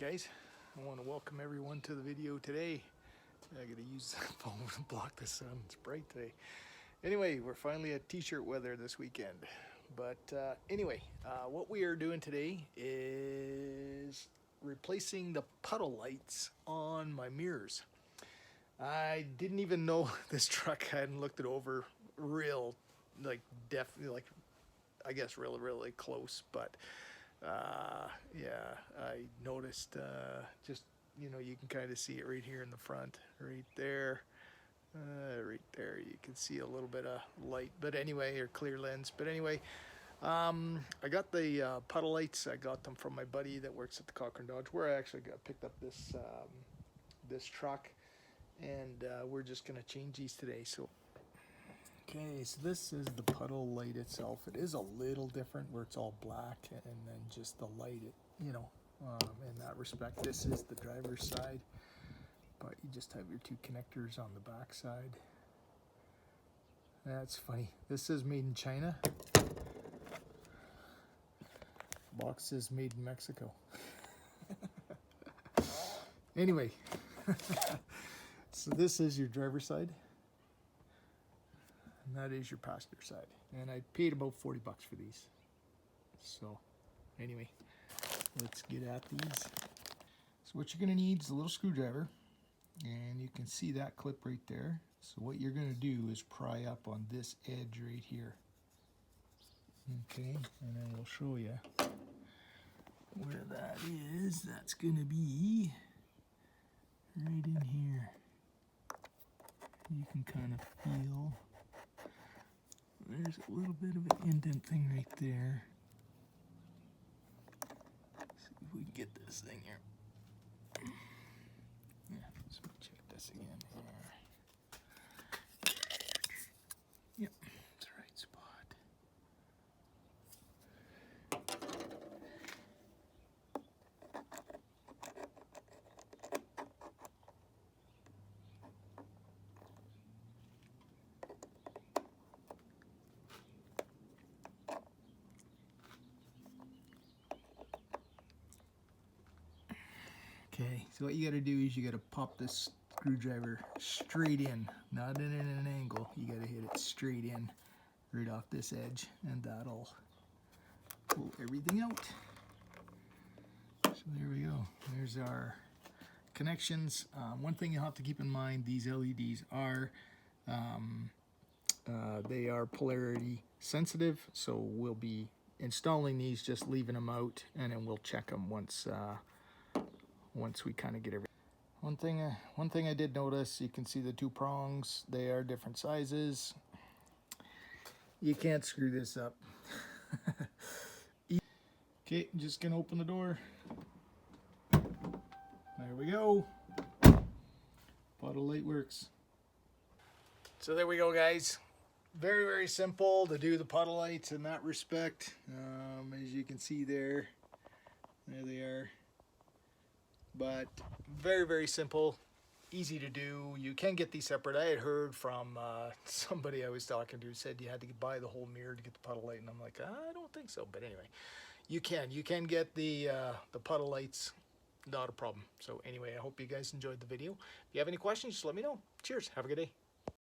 guys, I want to welcome everyone to the video today. I gotta use the phone to block the sun, it's bright today. Anyway, we're finally at t-shirt weather this weekend. But anyway, what we are doing today is replacing the puddle lights on my mirrors. I didn't even know this truck. I hadn't looked it over definitely I guess really close, but yeah, I noticed just, you can kind of see it right here in the front, right there, you can see a little bit of light, but anyway, or clear lens, but anyway, I got the puddle lights. I got them from my buddy that works at the Cochrane Dodge, where I actually picked up this truck, and we're just gonna change these today. Okay, so this is the puddle light itself. It is a little different where it's all black and then just the light, in that respect. This is the driver's side, but you just have your two connectors on the back side. That's funny. This is made in China. Box is made in Mexico. Anyway, so this is your driver's side. And that is your passenger side, and I paid about 40 bucks for these. So anyway, let's get at these. So what you're going to need is a little screwdriver, and you can see that clip right there. So what you're going to do is pry up on this edge right here. Okay, and then we'll show you where that is. That's going to be right in here. You can kind of feel there's a little bit of an indent thing right there. See if we can get this thing here. Yeah, let's check this again here. Yep, it's the right spot. Okay, so what you got to do is you got to pop this screwdriver straight in, not in an angle. You got to hit it straight in, right off this edge, and that'll pull everything out. So there we go. There's our connections. One thing you'll have to keep in mind: these LEDs are they are polarity sensitive, so we'll be installing these, just leaving them out, and then we'll check them once we kind of get everything. One thing I did notice, you can see the two prongs, they are different sizes. You can't screw this up. Okay, I'm just gonna open the door. There we go. Puddle light works. So there we go, guys. Very simple to do the puddle lights in that respect. As you can see there they are. But very simple, easy to do. You can get these separate. I had heard from somebody I was talking to who said you had to buy the whole mirror to get the puddle light, and I'm like, I don't think so. But anyway, you can get the puddle lights, not a problem. So anyway, I hope you guys enjoyed the video. If you have any questions, just let me know. Cheers, have a good day.